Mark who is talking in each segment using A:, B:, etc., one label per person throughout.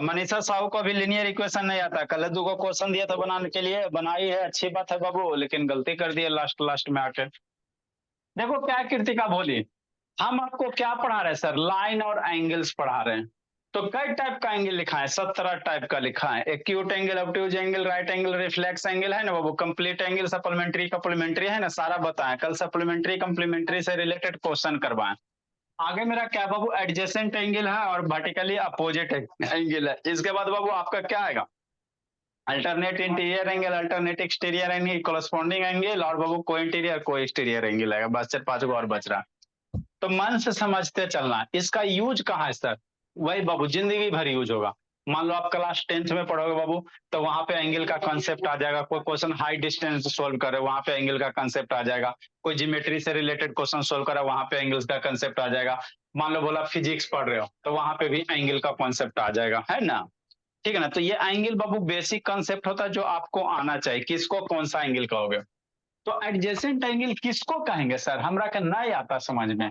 A: मनीषा साहू को अभी linear equation नहीं आता। कल को क्वेश्चन दिया था बनाने के लिए, बनाई है, अच्छी बात है बाबू, लेकिन गलती कर दी है लास्ट लास्ट में आके। देखो क्या कृतिका बोली, हम आपको क्या पढ़ा रहे हैं सर, लाइन और एंगल्स पढ़ा रहे हैं। तो कई टाइप का एंगल लिखा है, 17 टाइप का लिखा है। Acute angle, obtuse angle, right angle, reflex angle है ना बाबू, कंप्लीट एंगल, सप्लीमेंट्री कप्लीमेंट्री है ना, सारा बताएं। कल सप्लीमेंट्री कम्प्लीमेंट्री से रिलेटेड क्वेश्चन करवाएं। आगे मेरा क्या बाबू, एडजेसेंट एंगल है और वर्टिकली अपोजिट एंगल है। इसके बाद बाबू आपका क्या आएगा, alternate interior angle, alternate exterior angle, corresponding angle, और बाबू को इंटीरियर को एक्सटीरियर एंगल आएगा। बस 4 5 गो और बच रहा। तो मन से समझते चलना। इसका यूज कहाँ है सर, वही बाबू जिंदगी भर यूज होगा। मान लो आप क्लास 10th में पढ़ोगे बाबू, तो वहां पे एंगल का कंसेप्ट आ जाएगा। कोई क्वेश्चन हाई डिस्टेंस सोल्व करे, वहां पे एंगल का कंसेप्ट आ जाएगा। कोई ज्योमेट्री से रिलेटेड क्वेश्चन सोल्व करे, वहां पे एंगल्स का कंसेप्ट आ जाएगा। मान लो बोला फिजिक्स पढ़ रहे हो, तो वहां पे भी एंगल का कॉन्सेप्ट आ जाएगा, है ना। ठीक है ना। तो ये एंगल बाबू बेसिक कंसेप्ट होता है जो आपको आना चाहिए। किसको कौन सा एंगल कहोगे। तो एडजेसेंट एंगल किसको कहेंगे सर, हमरा का नहीं आता समझ में।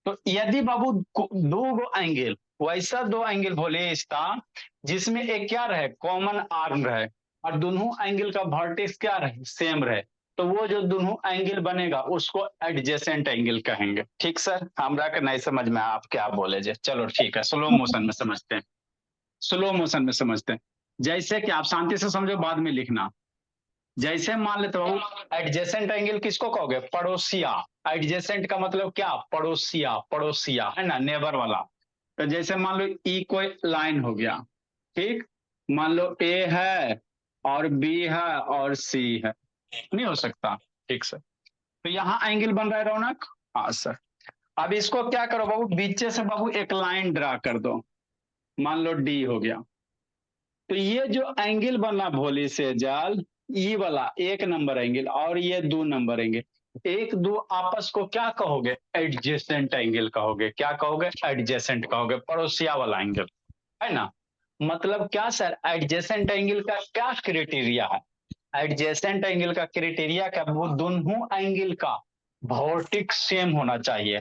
A: तो यदि बाबू दो गो एंगल, वैसा दो एंगल बोले इसका, जिसमें एक क्या रहे, कॉमन आर्म रहे, और दोनों एंगल का वर्टेक्स क्या रहे, सेम रहे, तो वो जो दोनों एंगल बनेगा उसको एडजेसेंट एंगल कहेंगे। ठीक सर, हमरा का नहीं समझ में आप क्या बोले जे, चलो ठीक है, स्लो मोशन में समझते हैं। स्लो मोशन में समझते हैं। जैसे कि आप शांति से समझो, बाद में लिखना। जैसे मान लेते हो, एडजेसेंट एंगल किसको कहोगे, पड़ोसिया। एडजेसेंट का मतलब क्या, पड़ोसिया, पड़ोसिया है ना, नेबर वाला। तो जैसे मान लो ई कोई लाइन हो गया, ठीक। मान लो ए है और बी है और सी है, नहीं हो सकता। ठीक सर। तो यहाँ एंगल बन रहा है रौनक। हाँ सर। अब इसको क्या करो बाबू, बीचे से बाबू एक लाइन ड्रा कर दो। मान लो डी हो गया। तो ये जो एंगल बना भोली से जाल, ये वाला 1 नंबर एंगल और ये 2 नंबर एंगल, एक दो आपस को क्या कहोगे, एडजेसेंट एंगल कहोगे। क्या कहोगे, एडजेसेंट कहोगे, पड़ोसिया वाला एंगल, है ना। मतलब क्या सर, एडजेसेंट एंगल का क्या क्राइटेरिया है। एडजेसेंट एंगल का क्राइटेरिया क्या, वो दोनों एंगल का भौतिक सेम होना चाहिए।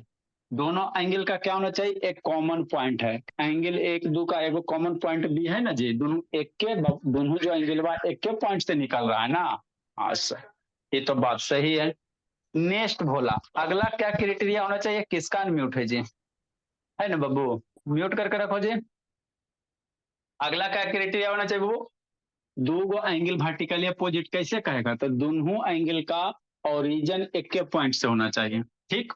A: दोनों एंगल का क्या होना चाहिए, एक कॉमन पॉइंट है। एंगल एक दो का एगो कॉमन पॉइंट भी है ना जी, दोनों एक के, दोनों जो एंगल बा एक के पॉइंट से निकल रहा है ना। हाँ सर, ये तो बात सही है। नेक्स्ट भोला, अगला क्या क्राइटेरिया होना चाहिए, किसका अनम्यूट है जी, है ना बाबू, म्यूट करके रखो जी। अगला क्या क्राइटेरिया होना चाहिए वो, दो गो एंगल वर्टिकली अपोजिट कैसे कहेगा, तो दोनों एंगल का ओरिजिन एक के पॉइंट से होना चाहिए। ठीक।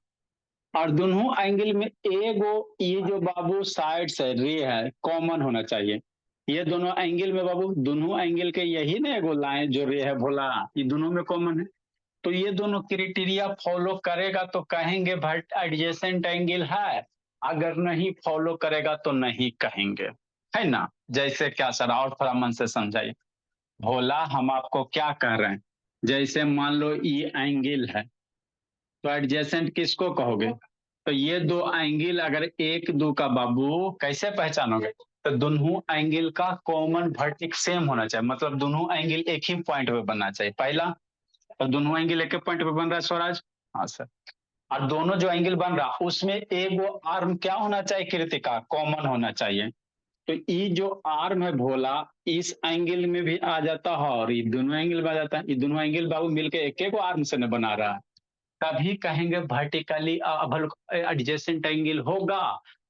A: और दोनों एंगल में एगो, ये जो बाबू साइड से रे है, कॉमन होना चाहिए। ये दोनों एंगल में बाबू, दोनों एंगल के यही ना एगो लाइन जो रे है भोला, ये दोनों में कॉमन है। तो ये दोनों क्राइटेरिया फॉलो करेगा तो कहेंगे बट एडजेसेंट एंगल है। अगर नहीं फॉलो करेगा तो नहीं कहेंगे, है ना। जैसे क्या सर, और थोड़ा मन से समझाइए। भोला हम आपको क्या कह रहे हैं, जैसे मान लो ये एंगल है, तो एडजेसेंट किसको कहोगे। तो ये दो एंगल अगर एक दो का बाबू कैसे पहचानोगे, तो दोनों एंगल का कॉमन वर्टेक्स सेम होना चाहिए, मतलब दोनों एंगल एक ही पॉइंट पे बनना चाहिए पहला। तो दोनों एंगल एक ही पॉइंट पे बन रहा है स्वराज। हाँ सर। और दोनों जो एंगल बन रहा उसमें एक वो आर्म क्या होना चाहिए, कृतिका कॉमन होना चाहिए। तो ये जो आर्म है भोला, इस एंगल में भी आ जाता है और ये दोनों एंगल में आ जाता है। ये दोनों एंगल बाबू मिलके एक एक आर्म से न बना रहा है। तभी कहेंगे वर्टिकली एडजेसेंट एंगल होगा।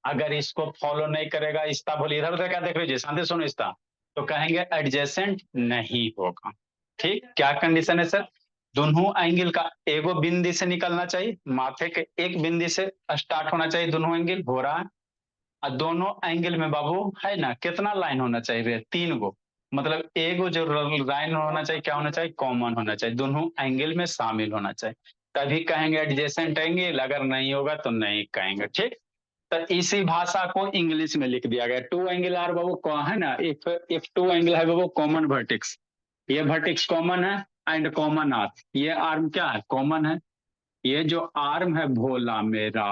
A: अगर इसको फॉलो नहीं करेगा, इसका बोले इधर उधर क्या देख रहे हो, शांति सुनो इसका, तो कहेंगे एडजेसेंट नहीं होगा। ठीक, क्या कंडीशन है सर, दोनों एंगल का एगो बिंदी से निकलना चाहिए, माथे के एक बिंदी से स्टार्ट होना चाहिए दोनों एंगल, हो रहा है। और दोनों एंगल में बाबू है ना कितना लाइन होना चाहिए, 3 गो। मतलब एगो जो लाइन होना चाहिए, क्या होना चाहिए, कॉमन होना चाहिए, दोनों एंगल में शामिल होना चाहिए। तभी कहेंगे एडजेसेंट एंगल, अगर नहीं होगा तो नहीं कहेंगे। ठीक। तो इसी भाषा को इंग्लिश में लिख दिया गया, टू एंगल आर बाबू कौन है ना, इफ टू एंगल है बाबू कॉमन वर्टेक्स, ये वर्टेक्स कॉमन है एंड कॉमन आर्म, ये आर्म क्या है, कॉमन है। ये जो आर्म है भोला मेरा,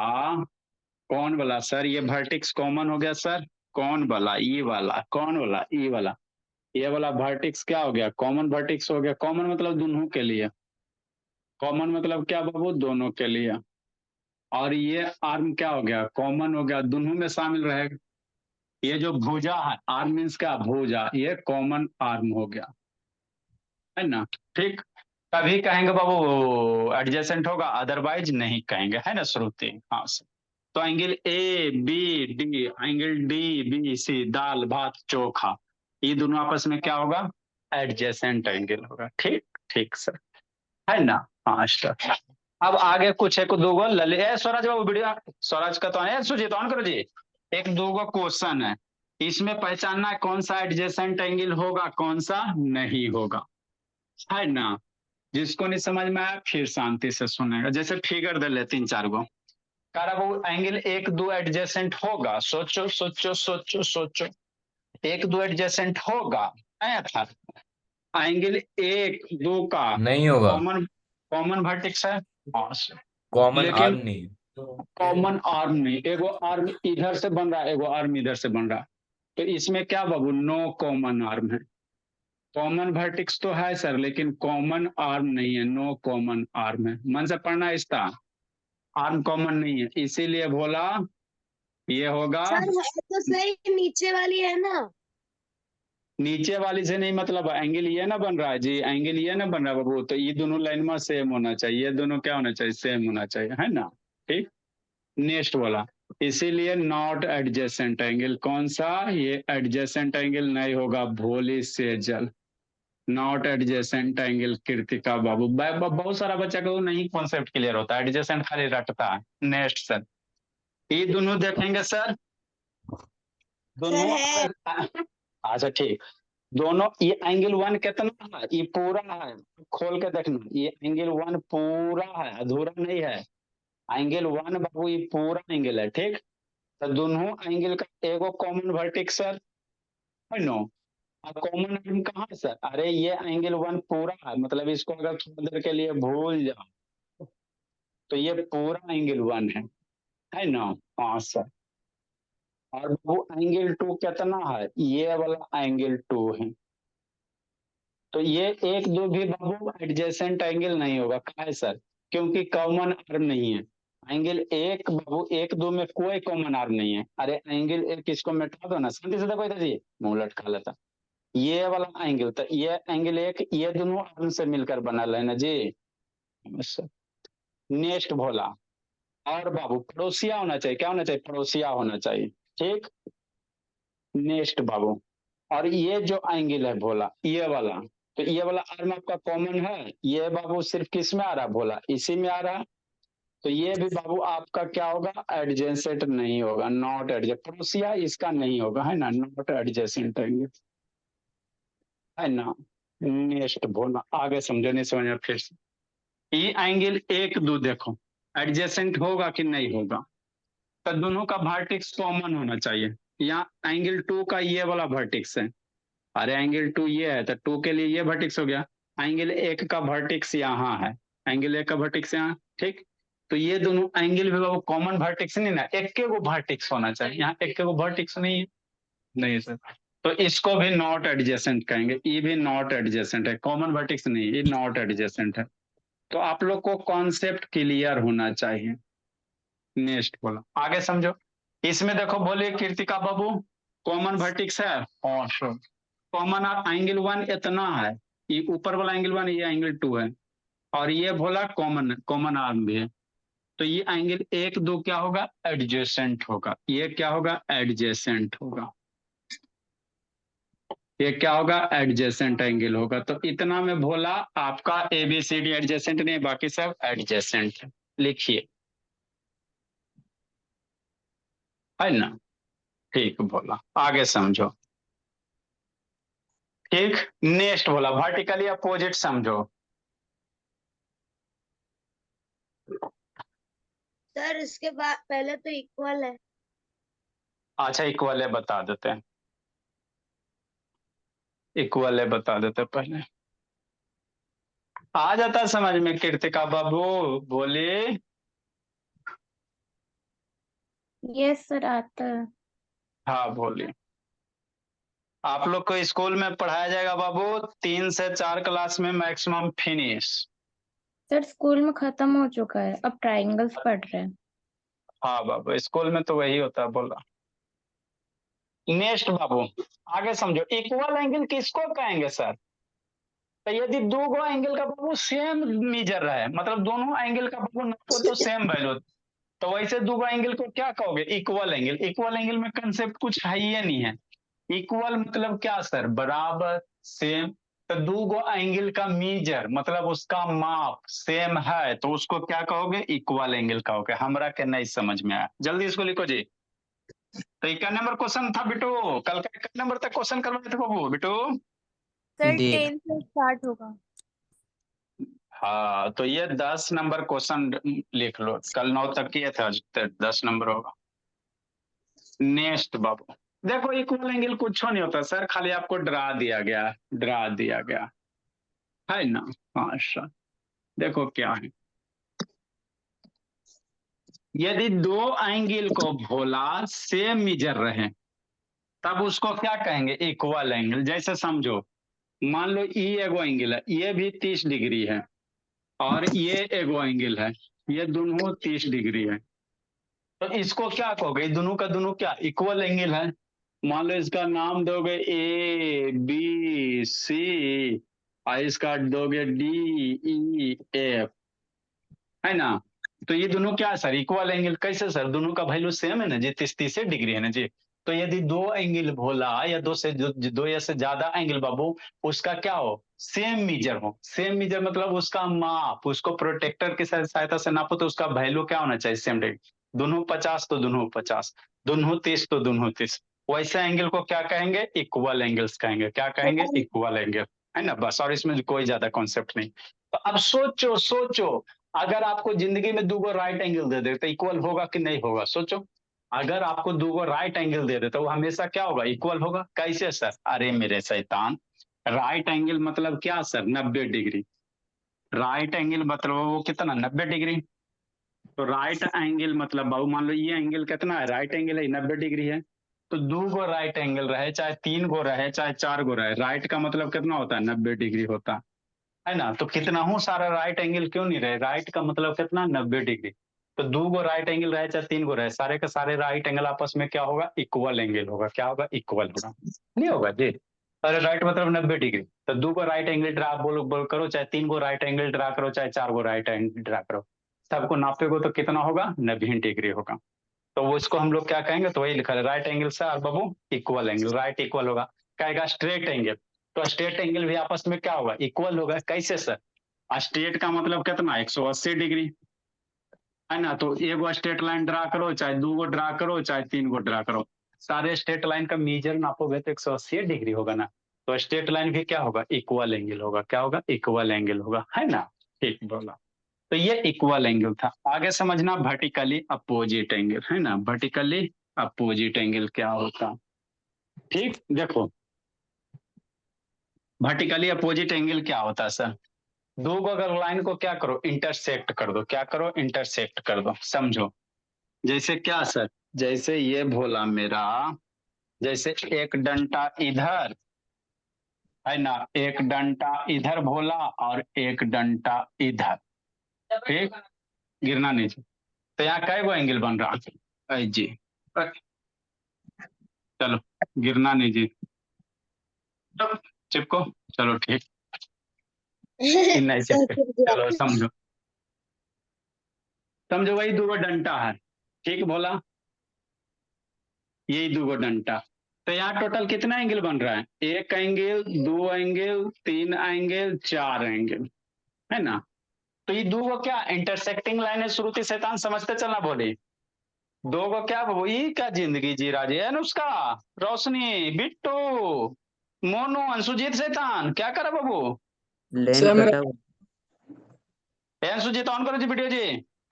A: कौन वाला सर, ये वर्टेक्स कॉमन हो गया सर, कौन वाला, ई वाला, कौन वाला, ई वाला, ये वाला वर्टेक्स क्या हो गया, कॉमन वर्टेक्स हो गया। कॉमन मतलब दोनों के लिए, कॉमन मतलब क्या बाबू, दोनों के लिए। और ये आर्म क्या हो गया, कॉमन हो गया, दोनों में शामिल रहेगा। ये जो भुजा है, आर्म मीन्स क्या, भुजा, ये कॉमन आर्म हो गया, है ना। ठीक, कभी कहेंगे बाबू एडजेसेंट होगा, अदरवाइज नहीं कहेंगे, है ना श्रुति। हाँ सर। तो angle A B D, angle D B C, दाल भात चोखा, ये दोनों आपस में क्या होगा, एडजेसेंट एंगल होगा। ठीक, ठीक सर, है ना। हाँ सर। अब आगे कुछ एक दो गो ललित, स्वराज बाबू वीडियो, स्वराज का तो है, सुजित ऑन करो जी। एक दो गो क्वेश्चन है, इसमें पहचानना है कौन सा एडजेसेंट एंगल होगा, कौन सा नहीं होगा, है ना। जिसको नहीं समझ में आया फिर शांति से सुनेगा। जैसे फिगर दे ले तीन चार गो, कारा वो एंगल एक दो एडजेसेंट होगा, सोचो सोचो सोचो सोचो, एक दो एडजेसेंट होगा, आया था। एंगल एक दो का
B: नहीं होगा।
A: कॉमन, कॉमन वर्टेक्स है, हाँ,
B: कॉमन
A: लेकिन
B: आर्म नहीं।
A: कॉमन आर्म नहीं, एगो आर्म इधर से बन रहा है, एगो आर्म इधर से बन रहा है, तो इसमें क्या बाबू, नो कॉमन आर्म है। कॉमन वर्टेक्स तो है सर, लेकिन कॉमन आर्म नहीं है, नो कॉमन आर्म है, मन से पढ़ना इसका, आर्म कॉमन नहीं है, इसीलिए बोला ये होगा।
C: सर है तो सही, नीचे वाली है ना।
A: नीचे वाली से नहीं मतलब, एंगल ये ना बन रहा है जी, एंगल ये ना बन रहा है बाबू, तो ये दोनों लाइन में सेम होना चाहिए, ये दोनों क्या होना चाहिए, सेम होना चाहिए, है ना। ठीक, नेक्स्ट वाला, इसीलिए नॉट एडजेसेंट एंगल, कौन सा, ये एडजेसेंट एंगल नहीं होगा, भोली से जल, नॉट एडजेसेंट एंगल कृतिका बाबू। बहुत सारा बच्चा को नहीं कॉन्सेप्ट क्लियर होता है, एडजेसेंट खाली रटता है। नेक्स्ट सर, ये दोनों देखेंगे सर,
C: सर
A: दोनों
C: है।
A: अच्छा ठीक, दोनों ये एंगल वन कितना है, ये पूरा है, खोल के देखना, ये एंगल वन पूरा है, अधूरा नहीं है, एंगल वन बाबू ये पूरा एंगल है। ठीक, तो दोनों एंगल का एगो कॉमन वर्टेक्स सर, है नो। कॉमन आर्म कहाँ है सर, अरे ये एंगल वन पूरा है, मतलब इसको अगर थोड़ी देर के लिए भूल जाओ तो ये पूरा एंगल वन है ना। हाँ सर। और वो एंगल टू कितना है, ये वाला एंगल टू है, तो ये एक दो भी बाबू एडजेसेंट एंगल नहीं होगा, कहा है सर, क्योंकि कॉमन आर्म नहीं है। एंगल एक बाबू एक दो में कोई कॉमन आर्म नहीं है, अरे एंगल एक इसको मिटा दो ना, शांति से देखो इधर जी, मुंह लटका लेता, ये वाला एंगल, तो ये एंगल एक, ये दोनों आर्म से मिलकर बना है ना जी। नेक्स्ट भोला, और बाबू पड़ोसिया होना चाहिए, क्या होना चाहिए, पड़ोसिया होना चाहिए। ठीक, नेक्स्ट बाबू, और ये जो एंगल है भोला, ये वाला, तो ये वाला आर्म आपका कॉमन है, ये बाबू सिर्फ किस में आ रहा है भोला, इसी में आ रहा है, तो ये भी बाबू आपका क्या होगा, एडजेसेंट नहीं होगा, नॉट एडजेसेंट, पड़ोसिया इसका नहीं होगा, है ना, नॉट एडजेसेंट एंगल, है ना। नेक्स्ट भोला, आगे समझो नहीं समझ फिर से, ये एंगल एक दो देखो, एडजेसेंट होगा कि नहीं होगा, तो दोनों का वर्टेक्स कॉमन होना चाहिए। यहाँ एंगल टू का ये वाला वर्टेक्स है, अरे एंगल टू ये है, तो टू के लिए ये वर्टेक्स हो गया, एंगल एक का वर्टेक्स यहाँ है, एंगल एक का वर्टेक्स यहाँ। ठीक, तो ये दोनों एंगल भी बाबू कॉमन वर्टेक्स नहीं ना, एक के वो वर्टेक्स होना चाहिए, यहाँ एक के वो वर्टेक्स नहीं है, नहीं सर, तो इसको भी नॉट एडजेसेंट कहेंगे, ये भी नॉट एडजेसेंट है, कॉमन वर्टेक्स नहीं, ये नॉट एडजेसेंट है। तो आप लोग को कॉन्सेप्ट क्लियर होना चाहिए। नेक्स्ट बोलो, आगे समझो, इसमें देखो बोले कृतिका बाबू, कॉमन वर्टेक्स है, और कॉमन एंगल वन इतना है, ये ऊपर वाला एंगल वन, ये एंगल टू है, और ये बोला कॉमन, कॉमन आर्म भी है, तो ये एंगल एक दो क्या होगा, एडजेसेंट होगा, ये क्या होगा, एडजेसेंट होगा, ये क्या होगा, एडजेसेंट एंगल होगा। तो इतना में बोला आपका एबीसीडी एडजेसेंट नहीं, बाकी सब एडजेसेंट है, लिखिए, है ना। ठीक बोला, आगे समझो। ठीक, नेक्स्ट बोला वर्टिकली अपोजिट समझो।
C: सर इसके बाद पहले तो इक्वल है।
A: अच्छा इक्वल है, बता देते हैं, इक्वल है बता देते पहले, आ जाता समझ में कृतिका बाबू, बोले।
D: यस सर आता है।
A: हाँ बोलिए। आप लोग को स्कूल में पढ़ाया जाएगा बाबू 3 से 4 क्लास में मैक्सिमम फिनिश।
D: सर स्कूल में खत्म हो चुका है, अब ट्रायंगल्स पढ़ रहे हैं।
A: हाँ बाबू, स्कूल में तो वही होता है, बोला नेक्स्ट बाबू, आगे समझो, इक्वल एंगल किसको कहेंगे सर? तो यदि दो गो एंगल का बाबू सेम मेजर रहे, मतलब दोनों एंगल का बाबू नापो तो सेम वैल्यू, तो वैसे दो एंगल को क्या कहोगे? Equal angle. इक्वल एंगल में कंसेप्ट कुछ है ही नहीं है। इक्वल मतलब क्या सर? बराबर, सेम। तो दो एंगल का मेजर मतलब उसका माप सेम है, तो उसको क्या कहोगे? इक्वल एंगल कहोगे। हमरा के नहीं समझ में आया, जल्दी इसको लिखो जी। तो क्या नंबर क्वेश्चन था बेटू? कल का एक नंबर तक क्वेश्चन करवाए थे बाबू बेटू?
B: सर
E: जी
B: 10 से स्टार्ट होगा।
A: हाँ, तो ये 10 नंबर क्वेश्चन लिख लो। कल 9 तक किए थे, आज 10 नंबर होगा। नेक्स्ट बाबू, देखो इक्वल एंगल कुछ नहीं होता सर, खाली आपको ड्रा दिया गया, ड्रा दिया गया है ना। हाँ सर, देखो क्या है, यदि दो एंगल को भोला सेम मेजर रहे तब उसको क्या कहेंगे? Equal angle. जैसे समझो, मान लो ये एगो एंगल है, ये भी 30 डिग्री है, और ये एगो एंगल है, ये दोनों 30 डिग्री है, तो इसको क्या कहोगे? दोनों का दोनों क्या इक्वल एंगल है। मान लो इसका नाम दोगे ए बी सी, और इसका दोगे डी ई एफ, है ना। तो ये दोनों क्या है सर? Equal angle. कैसे सर? दोनों का वैल्यू सेम है ना जी, 30 डिग्री है ना जी। तो यदि दो एंगल भोला या दो या से ज्यादा एंगल बाबू, उसका क्या हो? सेम मीजर हो। सेम मीजर मतलब उसका माप, उसको प्रोटेक्टर की सहायता से नापो तो उसका वैल्यू क्या होना चाहिए? Same degree. दोनों 50 तो दोनों 50, दोनों 30 तो दोनों 30। वैसे एंगल को क्या कहेंगे? इक्वल एंगल्स कहेंगे। क्या कहेंगे? इक्वल एंगल, है ना। बस, और इसमें कोई ज्यादा कॉन्सेप्ट नहीं। तो अब सोचो सोचो, अगर आपको जिंदगी में दो राइट एंगल दे दे तो इक्वल होगा कि नहीं होगा? सोचो, अगर आपको दो राइट एंगल दे दे तो वो हमेशा क्या होगा? इक्वल होगा। कैसे सर? अरे मेरे शैतान, राइट एंगल मतलब क्या सर? 90 डिग्री। राइट एंगल मतलब वो कितना? 90 डिग्री। तो राइट एंगल मतलब बाबू, मान लो ये एंगल कितना है? राइट एंगल है, 90 डिग्री है। तो दो गो राइट एंगल रहे, चाहे 3 गो रहे, चाहे 4 गो रहे, राइट का मतलब कितना होता है? 90 डिग्री होता है ना। तो कितना हूँ सारा राइट एंगल क्यों नहीं रहे? राइट का मतलब कितना? 90 डिग्री। तो दो गो राइट एंगल रहे चाहे 3 गो रहे, सारे के सारे राइट एंगल आपस में क्या होगा? इक्वल एंगल होगा। क्या होगा? इक्वल होगा। नहीं होगा जी? अरे राइट मतलब 90 डिग्री। तो दो गो राइट एंगल ड्रा बोल करो, चाहे 3 गो राइट एंगल ड्रा करो, चाहे 4 गो राइट एंगल ड्रा करो, सबको नापेगो तो कितना होगा? 90 डिग्री होगा। तो वो इसको हम लोग क्या कहेंगे? तो वही लिखा है, राइट एंगल से और बाबू इक्वल एंगल। राइट इक्वल होगा, कहेगा स्ट्रेट एंगल। तो स्ट्रेट एंगल भी आपस में क्या होगा? इक्वल होगा। कैसे सर? स्ट्रेट का मतलब कितना? 180 डिग्री, है ना। तो एगो स्ट्रेट लाइन ड्रा करो, चाहे दो गो ड्रा करो, चाहे 3 गो ड्रा करो, सारे स्ट्रेट लाइन का मेजर नापोगे तो 180 डिग्री होगा ना। तो स्ट्रेट लाइन भी क्या होगा? इक्वल एंगल होगा। क्या होगा? इक्वल एंगल होगा, है ना। ठीक बोला। तो ये इक्वल एंगल था। आगे समझना, वर्टिकली अपोजिट एंगल, है ना। वर्टिकली अपोजिट एंगल क्या होता? ठीक, देखो वर्टिकली अपोजिट एंगल क्या होता है सर? दो अगर लाइन को क्या करो? इंटरसेक्ट कर दो। क्या करो? इंटरसेक्ट कर दो। समझो, जैसे क्या सर? जैसे ये भोला मेरा, जैसे एक डंटा इधर, है ना, एक डंटा इधर भोला और एक डंटा इधर, ठीक, गिरना नीचे। तो यहाँ कै गो एंगल बन रहा है जी? चलो, गिरना नहीं जी, चिपको। चलो ठीक, नहीं चिपके। चलो समझो, समझो वही दो डंटा है, ठीक भोला, यही दो डंटा। तो यहाँ टोटल कितना एंगल बन रहा है? एक एंगल, दो एंगल, तीन एंगल, चार एंगल, है ना। तो ये दो क्या इंटरसेक्टिंग लाइन है? श्रुति शैतान समझते चलना बोली। दो क्या वही क्या जिंदगी जी राजे है ना उसका। रोशनी, बिट्टू, मोनू, अंशुजीत शैतान क्या करा बाबू?
E: लेन कटा हुआ।
A: अंशुजीत ऑन करो जी वीडियो जी।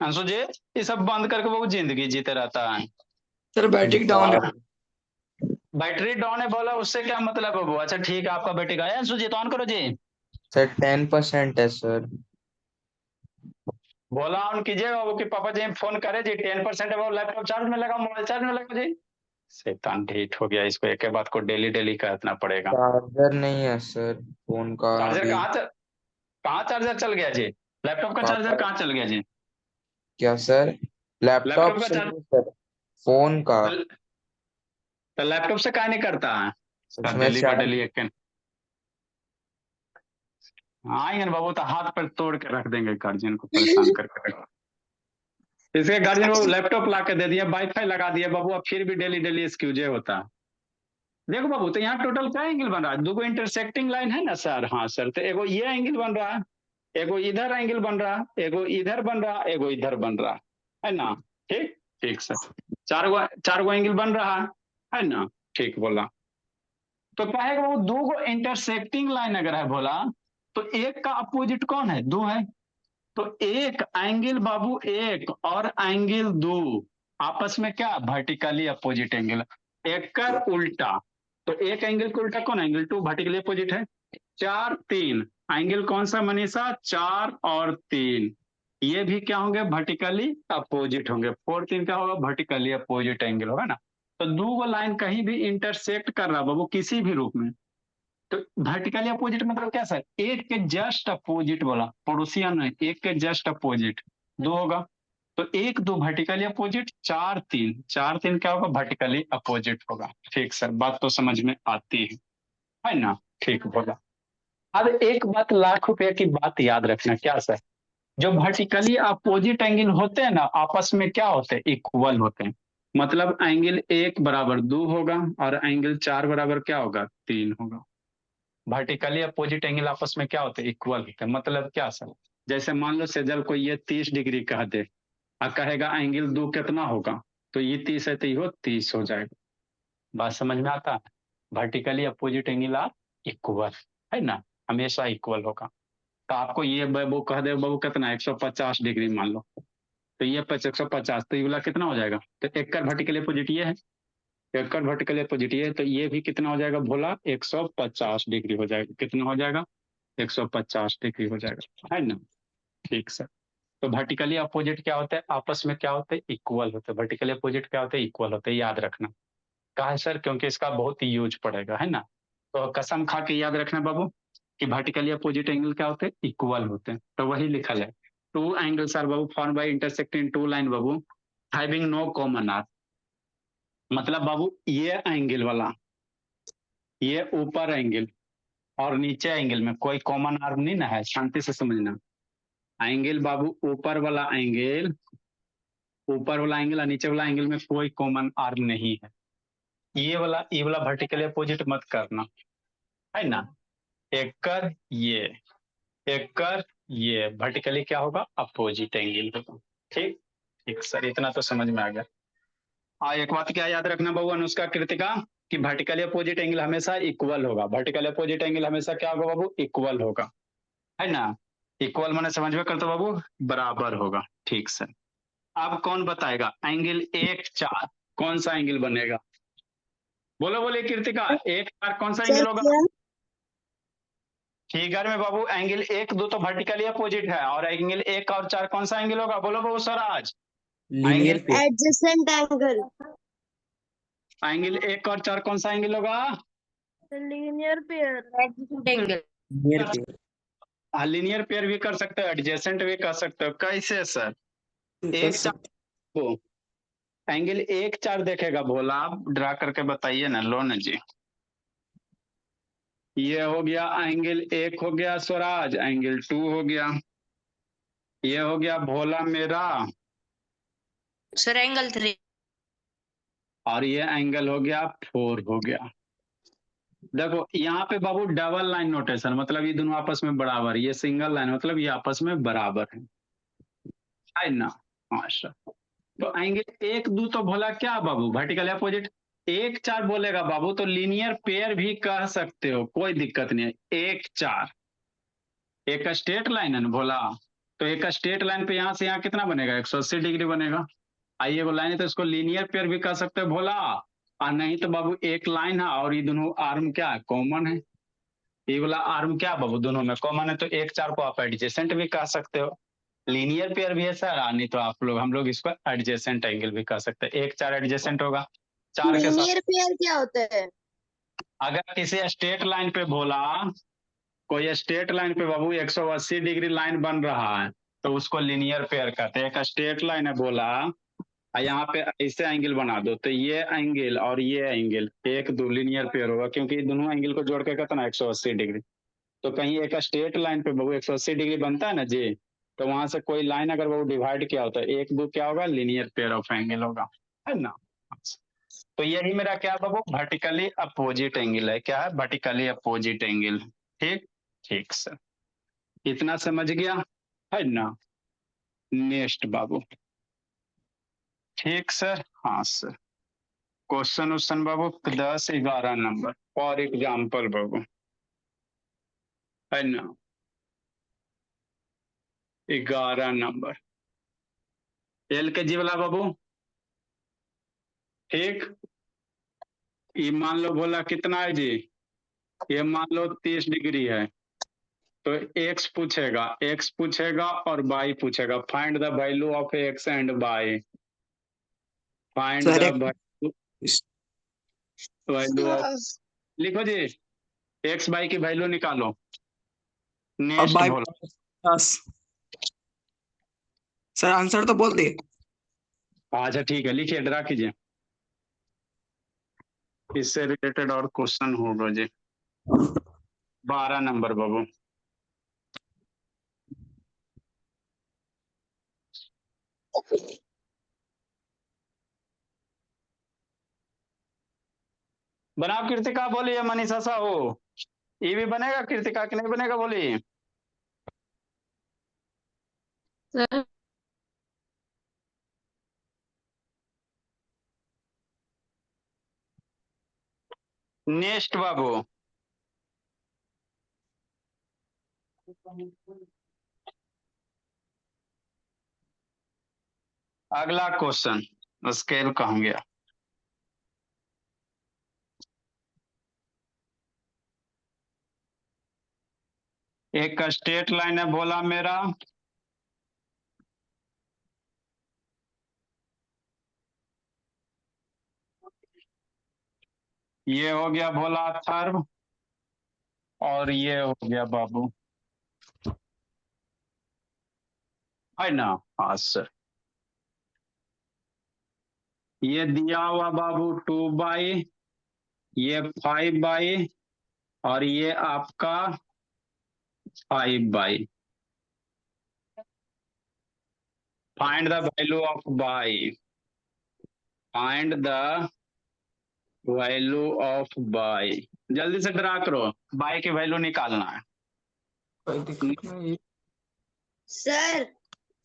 A: अंशुजीत ये सब बंद करके बाबू जिंदगी जीते रहता है।
F: सर बैटरी डाउन है।
A: बैटरी डाउन है बोला, उससे क्या मतलब है बाबू? अच्छा ठीक है, आपका बैटरी का है। अंशुजीत ऑन करो जी।
E: सर 10% है सर।
A: बोला ऑन कीजिए बाबू कि पापा जी फोन करे जी, 10% है बाबू। लैपटॉप चार्ज में लगा, मोबाइल चार्ज में लगा जी। शैतान ढीठ हो गया, इसको एक बात को डेली डेली करना पड़ेगा।
E: चार्जर नहीं है सर फोन का
A: चार्जर
E: अभी।
A: कहाँ चार्जर चल गया जी? लैपटॉप का चार्जर
E: पापा
A: कहाँ चल गया जी?
E: क्या सर? लैपटॉप
A: लैपटॉप का
E: से
A: चार्ज
E: नहीं सर, फोन का।
A: तो लैपटॉप से काहे नहीं करता है
E: उसमें
A: डेली
E: शायद
A: बडेली एक आएंगे ना बाबू तो हाथ पर तोड़ के रख देंगे गार्जियन को परेशान करके इसके गार्जियन को लैपटॉप ला के दे दिया वाईफाई लगा दिया बाबू अब फिर भी डेली डेली एक्सक्यूजे होता है देखो बाबू तो यहाँ टोटल क्या एंगल बन रहा है दो इंटरसेक्टिंग लाइन है ना सर हाँ सर तो एगो ये एंगल बन रहा है एगो इधर एंगल बन रहा है एगो इधर बन रहा है एगो इधर बन रहा है ना ठीक ठीक सर चार गो एंगल बन रहा है ना ठीक बोला तो कहेगा वो दो गो इंटरसेक्टिंग लाइन अगर है बोला तो एक का अपोजिट कौन है दो है तो एक एंगल बाबू एक और एंगल दो आपस में क्या वर्टिकली अपोजिट एंगल एक कर उल्टा तो एक एंगल का उल्टा कौन एंगल टू वर्टिकली अपोजिट है 4 3 एंगल कौन सा मनीषा 4 और 3 ये भी क्या होंगे वर्टिकली अपोजिट होंगे 4 3 क्या होगा वर्टिकली अपोजिट एंगल होगा ना तो दो लाइन कहीं भी इंटरसेक्ट कर रहा बाबू किसी भी रूप में तो वर्टिकली अपोजिट मतलब क्या सर एक के जस्ट अपोजिट बोला पड़ोसिया नहीं एक के जस्ट अपोजिट दो होगा तो एक दो वर्टिकली अपोजिट 4 3 क्या होगा वर्टिकली अपोजिट होगा ठीक सर बात तो समझ में आती है ना ठीक बोला अब एक बात लाख रुपए की बात याद रखना क्या सर जो वर्टिकली अपोजिट एंगल होते हैं ना आपस में क्या होते हैं इक्वल होते हैं मतलब एंगल 1 बराबर 2 होगा और एंगल 4 बराबर क्या होगा 3 होगा वर्टिकली अपोजिट एंगल आपस में क्या होते हैं इक्वल होते हैं मतलब क्या सर जैसे मान लो सेजल को ये 30 डिग्री कह दे और कहेगा एंगल 2 कितना होगा तो ये 30 है तो ये 30 हो जाएगा बात समझ में आता है वर्टिकली अपोजिट एंगल आप इक्वल है ना हमेशा इक्वल होगा तो आपको ये वो कह दे बाबू कितना 150 डिग्री मान लो तो ये 150 तो ये वाला कितना हो जाएगा तो एक का वर्टिकली अपोजिट ये है एक का वर्टिकली अपोजिट ये तो ये भी कितना हो जाएगा भोला 150 डिग्री हो जाएगा कितना हो जाएगा 150 डिग्री हो जाएगा है ना ठीक सर तो वर्टिकली अपोजिट क्या होता है आपस में क्या होते हैं इक्वल होते हैं वर्टिकली अपोजिट क्या होते हैं इक्वल होते हैं याद रखना कहा है सर क्योंकि इसका बहुत ही यूज पड़ेगा है ना तो कसम खा के याद रखना बाबू कि वर्टिकली अपोजिट एंगल क्या होते हैं इक्वल होते हैं तो वही लिखा है टू एंगल्स आर बाबू form by intersecting two line बाबू हैविंग नो कॉमन आर्क मतलब बाबू ये एंगल वाला ये ऊपर एंगल और नीचे एंगल में कोई कॉमन आर्म नहीं ना है शांति से समझना एंगल बाबू ऊपर वाला एंगल और नीचे वाला एंगल में कोई कॉमन आर्म नहीं है ये वाला वर्टिकली अपोजिट मत करना है ना एक कर ये वर्टिकली क्या होगा अपोजिट एंगल होगा ठीक ठीक सर इतना तो समझ में आ गया एक बात क्या याद रखना बाबू अनुष्का कृतिका कि वर्टिकली अपोजिट एंगल हमेशा इक्वल होगा वर्टिकली अपोजिट एंगल हमेशा क्या होगा बाबू इक्वल होगा है ना इक्वल मैंने समझ में करते बाबू बराबर होगा ठीक सर अब कौन बताएगा एंगल 1 4 कौन सा एंगल बनेगा बोलो बोले कृतिका 1 4 कौन सा एंगल होगा फिगर में बाबू एंगल 1 2 तो वर्टिकली अपोजिट है और एंगल 1 और 4 कौन सा एंगल होगा बोलो बाबू Swaraj
E: linear pair
C: adjacent angle
A: angle 1 और 4 कौन सा एंगल होगा
B: linear pair
E: linear pair
A: linear pair भी कर सकते हो एडजेसेंट भी कर सकते हो कैसे सर एक चार एंगल 1 4 देखेगा भोला आप ड्रा करके बताइए ना लो ना जी ये हो गया एंगल 1 हो गया स्वराज एंगल 2 हो गया ये हो गया भोला मेरा
G: सर एंगल 3
A: और ये एंगल हो गया 4 हो गया देखो यहाँ पे बाबू डबल लाइन नोटेशन मतलब ये दोनों आपस में बराबर ये सिंगल लाइन मतलब ये आपस में बराबर है ना हाँ सर तो एंगल 1 2 तो भोला क्या बाबू वर्टिकल अपोजिट 1 4 बोलेगा बाबू तो लीनियर पेयर भी कह सकते हो कोई दिक्कत नहीं है 1 4 एक स्ट्रेट लाइन है ना भोला तो एक स्ट्रेट लाइन पे यहाँ से यहाँ कितना बनेगा 180 डिग्री बनेगा आइए वो लाइन है तो इसको लीनियर पेयर भी कह सकते हो भोला और नहीं तो बाबू एक लाइन है और ये दोनों आर्म क्या है कॉमन है ये वाला आर्म क्या बाबू दोनों में कॉमन है तो 1 4 को आप एडजेसेंट भी कह सकते हो लीनियर पेयर भी है सर नहीं तो आप लोग हम लोग इसको एडजेसेंट एंगल भी कह सकते हैं 1 4 एडजेसेंट होगा 4 के साथ
C: लीनियर पेयर क्या होता है
A: अगर किसी स्ट्रेट लाइन पे बोला कोई स्ट्रेट लाइन पे बाबू 180 डिग्री लाइन बन रहा है तो उसको लीनियर पेयर कहते हैं एक स्ट्रेट लाइन है बोला यहाँ पे ऐसे एंगल बना दो, तो ये एंगल और ये एंगल एक दो लीनियर पेयर होगा, क्योंकि दोनों एंगल को जोड़ के कितना 180 डिग्री। तो कहीं एक स्ट्रेट लाइन पे बाबू 180 डिग्री बनता है ना जी, तो वहां से कोई लाइन अगर वो डिवाइड किया होता है, एक दो क्या होगा, लीनियर पेयर ऑफ एंगल होगा, है ना। तो यही मेरा क्या बाबू, वर्टिकली अपोजिट एंगल है। क्या है, वर्टिकली अपोजिट एंगल। ठीक, ठीक सर, इतना समझ गया, है ना। नेक्स्ट बाबू। ठीक सर, हाँ सर। क्वेश्चन बाबू 10-11 नंबर फॉर एग्जाम्पल बाबू, है ना। 11 नंबर एल के जी वाला बाबू। ठीक, ये मान लो बोला कितना है जी, ये मान लो 30 डिग्री है, तो एक्स पूछेगा और वाई पूछेगा। Find the value of X and Y. Find
F: sir
A: the value of, लिखो जी, एक्स वाई की वैल्यू निकालो।
F: अब
A: नेक्स्ट
F: बाय
A: बोलो।
F: 50। सर आंसर तो बोल दिए।
A: अच्छा ठीक है, लिखिए, ड्रा कीजिए, इससे रिलेटेड और क्वेश्चन होगा जी। 12 नंबर बाबू। बनाओ कृतिका, बोलिए मनीषा साहू। ये भी बनेगा कृतिका कि नहीं बनेगा, बोलिए।
D: सर
A: नेक्स्ट बाबू। अगला क्वेश्चन स्केल कहेंगे। एक स्ट्रेट लाइन है बोला मेरा, ये हो गया बोला थर्व, और ये हो गया बाबू, है ना। हाँ सर, ये दिया हुआ बाबू 2/, ये 5/, और ये आपका 5/। Find the value of by. Find the value of by. जल्दी से ड्रा करो, बाई की वैल्यू निकालना है।
F: कोई दिक्कत नहीं।
C: सर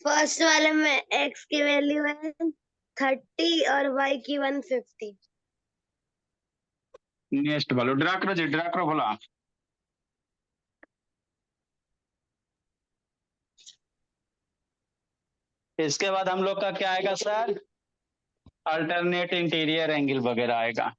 C: फर्स्ट वाले में एक्स की वैल्यू है 30 और वाई की 150।
A: नेक्स्ट वालो ड्रा करो जी, ड्रा करो बोला। इसके बाद हम लोग का क्या आएगा सर, अल्टरनेट इंटीरियर एंगल वगैरह आएगा।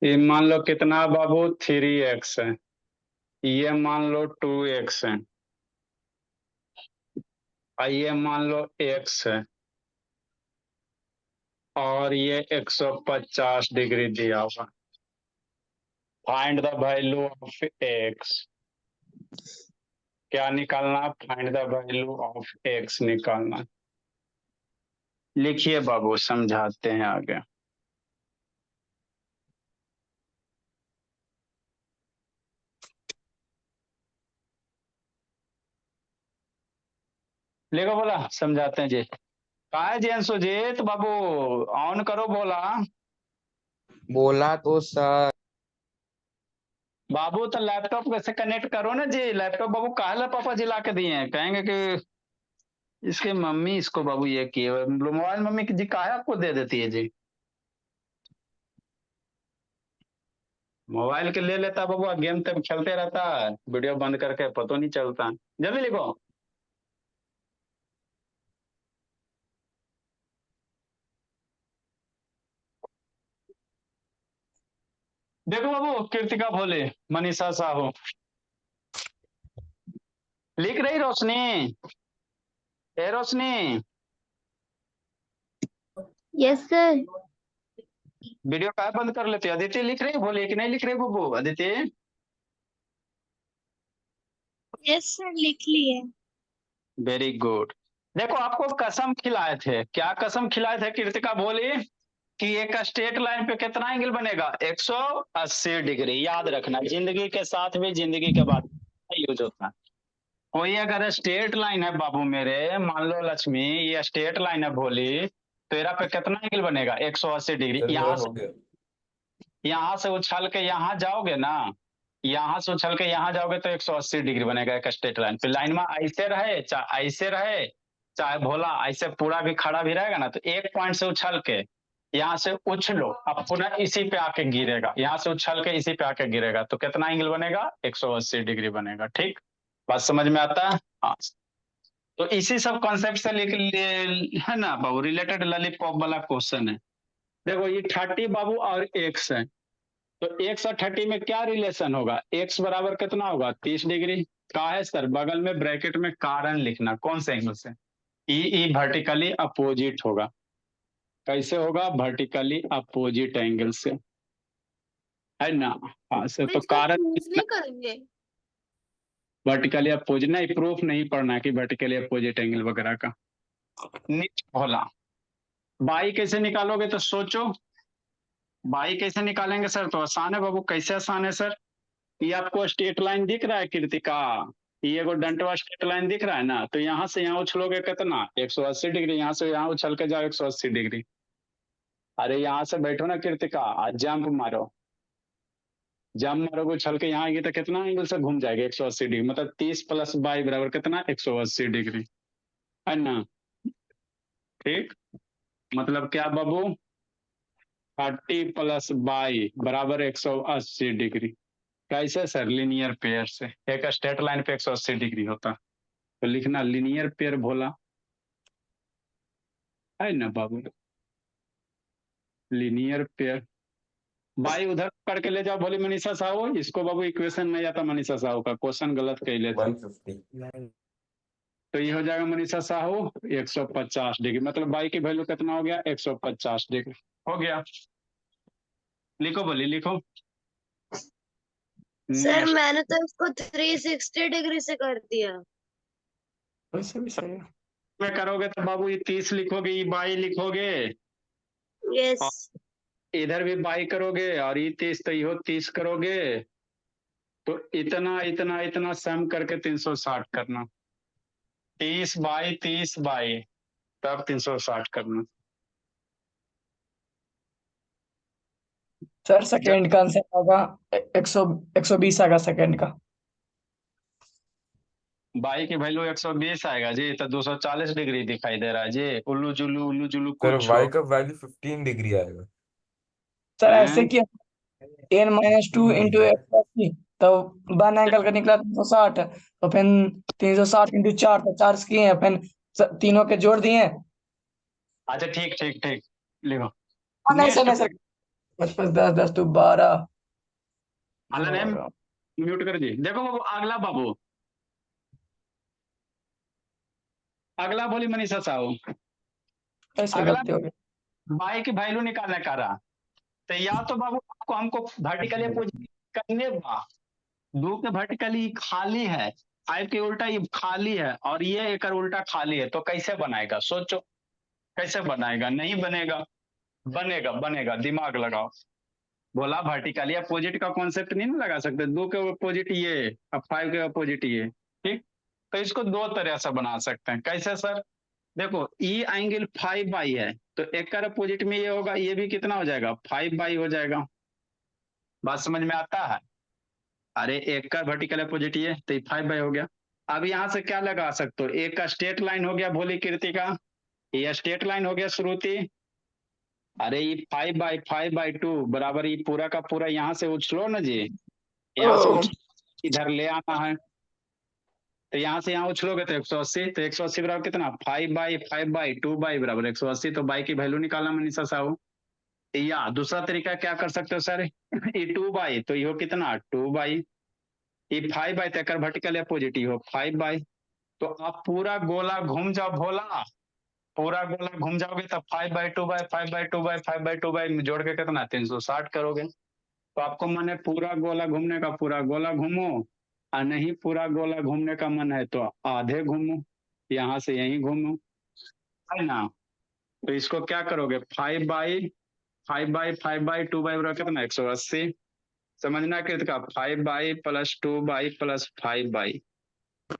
A: ये मान लो कितना बाबू 3x है, ये मान लो 2x है, और ये मान लो x है, और ये 150 डिग्री दिया हुआ। Find the value of x। क्या निकालना, find the value of x निकालना। लिखिए बाबू, समझाते हैं आगे। लेगा बोला, समझाते हैं जी। कहा है जी सुजीत बाबू, ऑन करो बोला।
E: बोला तो सर।
A: बाबू तो लैपटॉप कैसे कनेक्ट करो ना जी, लैपटॉप बाबू काहे पापा जी ला के दिए हैं, कहेंगे कि इसके मम्मी इसको बाबू ये किए, मोबाइल मम्मी जी काहे आपको दे देती है जी। मोबाइल के ले लेता बाबू, गेम तक खेलते रहता है, वीडियो बंद करके पता नहीं चलता। जल्दी लिखो। देखो बाबू, कृतिका भोले, मनीषा साहू लिख रही, रोशनी, ए रोशनी,
D: यस सर।
A: वीडियो का बंद कर लेते हो? अदिति लिख रही है, बोलिए कि नहीं लिख रही बुबू? अदिति
B: यस सर लिख लिए।
A: Very good. देखो आपको कसम खिलाए थे, क्या कसम खिलाए थे कृतिका बोली कि एक स्ट्रेट लाइन पे कितना एंगल बनेगा? 180 डिग्री। याद रखना, जिंदगी के साथ भी जिंदगी के बाद यूज होता है। कोई अगर स्ट्रेट लाइन है बाबू मेरे, मान लो लक्ष्मी ये स्ट्रेट लाइन है भोली, तो तेरा पे कितना एंगल बनेगा? 180 डिग्री। यहाँ से उछल के यहाँ जाओगे ना, यहाँ से उछल के यहाँ जाओगे तो 180 डिग्री बनेगा एक स्ट्रेट लाइन। फिर लाइन में ऐसे रहे चाहे ऐसे रहे, चाहे भोला ऐसे पूरा भी खड़ा भी रहेगा ना, तो एक पॉइंट से उछल के यहाँ से उछलो, अब पुनः इसी पे आके गिरेगा, यहाँ से उछल के इसी पे आके गिरेगा, तो कितना एंगल बनेगा? 180 डिग्री बनेगा। ठीक, बात समझ में आता है? हाँ, तो इसी सब कॉन्सेप्ट से है ना बाबू, रिलेटेड लॉलीपॉप वाला क्वेश्चन है। देखो ये 30 बाबू और एक्स है, तो एक्स और 30 में क्या रिलेशन होगा? एक्स बराबर कितना होगा? 30 डिग्री। का है सर? बगल में ब्रैकेट में कारण लिखना, कौन से एंगल से? ई वर्टिकली अपोजिट होगा। कैसे होगा? वर्टिकली अपोजिट एंगल से, है ना? हाँ सर, तो कारण
B: नहीं करेंगे।
A: वर्टिकली अपोजिट नहीं, प्रूफ नहीं पढ़ना कि वर्टिकली अपोजिट एंगल वगैरह का। नीचे भोला बाई कैसे निकालोगे? तो सोचो बाई कैसे निकालेंगे सर? तो आसान है बाबू। कैसे आसान है सर? ये आपको स्ट्रेट लाइन दिख रहा है कृतिका, ये एगो डंटवा स्ट्रेट लाइन दिख रहा है ना, तो यहाँ से यहाँ उछलोगे कितना? 180 डिग्री। यहाँ से यहाँ उछल के जाओ 180 डिग्री। अरे यहाँ से बैठो ना कृतिका, आज जंप मारो, जंप मारोगे उछल के यहाँ आएगी तो कितना एंगल से घूम जाएगा? 180 डिग्री। मतलब 30 + 22 बराबर कितना? 180 डिग्री, है ना? ठीक, मतलब क्या बाबू? 30 + 22 बराबर 180 डिग्री। कैसे सर? लीनियर पेयर से। एक स्ट्रेट लाइन पे 180 डिग्री होता, तो लिखना लीनियर पेयर भोला, है ना बाबू? Linear pair. बाई उधर करके ले जाओ बोली मनीषा साहू, इसको बाबू इक्वेशन नहीं आता मनीषा साहू का, क्वेश्चन गलत कर लेते।
E: 150
A: तो ये हो जाएगा मनीषा साहू 150 डिग्री। मतलब बाई की वैल्यू कितना हो गया? 150 डिग्री हो गया। लिखो बोली, लिखो।
C: सर मैंने तो इसको 360 डिग्री से कर दिया।
F: वैसे भी सही है।
A: में करोगे तो बाबू ये 30 लिखोगे, ये बाई लिखोगे,
C: यस
A: इधर भी बाई करोगे, और ये 30 तो ये 30 करोगे, तो इतना इतना इतना सम करके 360 करना। 30/30 तब 360 करना।
F: सर सेकंड का आंसर होगा 120 आएगा सेकंड का।
A: बाई की वैल्यू 120 आएगा जी, तो 240 डिग्री दिखाई दे रहा है जी। उल्लू जुल्लू
E: सर
A: कुछ
E: y का वैल्यू 15 डिग्री आएगा।
F: सर ऐसे
A: हैं?
F: किया n - 2 × x, तो 1 एंगल का निकला 360, तो फिर 360 × 4, तो 4 किए हैं, फिर तीनों के जोड़ दिए।
A: अच्छा ठीक ठीक ठीक, लिखो।
F: नहीं सर, नहीं
A: नेक्स्ट,
F: सर, 5 10 10 तो 12।
A: अलन एम म्यूट कर दी। देखो बाबू अगला, बाबू अगला बोली मनीषा साहू,
F: ऐसे
A: अगला
F: गलती हो गई।
A: बाई की वैल्यू निकालने का रहा, तो या तो बाबू आपको हमको वर्टिकली अपोजिट करने बा, दो के वर्टिकली खाली है, 5 के उल्टा ये खाली है, और ये एक उल्टा खाली है, तो कैसे बनाएगा? सोचो कैसे बनाएगा? नहीं बनेगा। बनेगा बनेगा, दिमाग लगाओ। बोला वर्टिकली अपोजिट का कॉन्सेप्ट नहीं ना लगा सकते, 2 के अपोजिट ये अब 5 के अपोजिट ये। ठीक, तो इसको दो तरह से बना सकते हैं। कैसे सर? देखो ई एंगल 5/, है तो एक का अपोजिट में ये होगा, ये भी कितना हो जाएगा? 5/, हो जाएगा। बात समझ में आता है? अरे एक का वर्टिकल अपोजिट ये, तो 5/, हो गया। अब यहाँ से क्या लगा सकते हो? एक का स्ट्रेट लाइन हो गया भोली कृतिका, ये स्ट्रेट लाइन हो गया श्रुति। अरे ये 5/5/2 बराबर, ये पूरा का पूरा यहाँ से उछलो ना जी, यहाँ से इधर ले आना है, तो यहाँ से यहाँ उछलोगे तो 180, तो 180 बराबर कितना? 5/5/2 बराबर 180। तो बाई की वैल्यू निकालना मनीषा साहू। या दूसरा तरीका क्या कर सकते हो सर? ये 2/, तो ये हो कितना? 2/। ये 5/, तक वर्टिकल अपोजिट हो 5/। तो आप पूरा गोला घूम जाओ भोला, पूरा गोला घूम जाओगे तब 5/2/5/2/5/2 जोड़ के कितना 360 करोगे। तो आपको मन है पूरा गोला घूमने का, पूरा गोला घूमो, और नहीं पूरा गोला घूमने का मन है तो आधे घूमो, यहाँ से यहीं घूमो, है ना। तो इसको क्या करोगे 5/5/5/2 बराबर कितना 180। समझना कृत का 5/+2/+5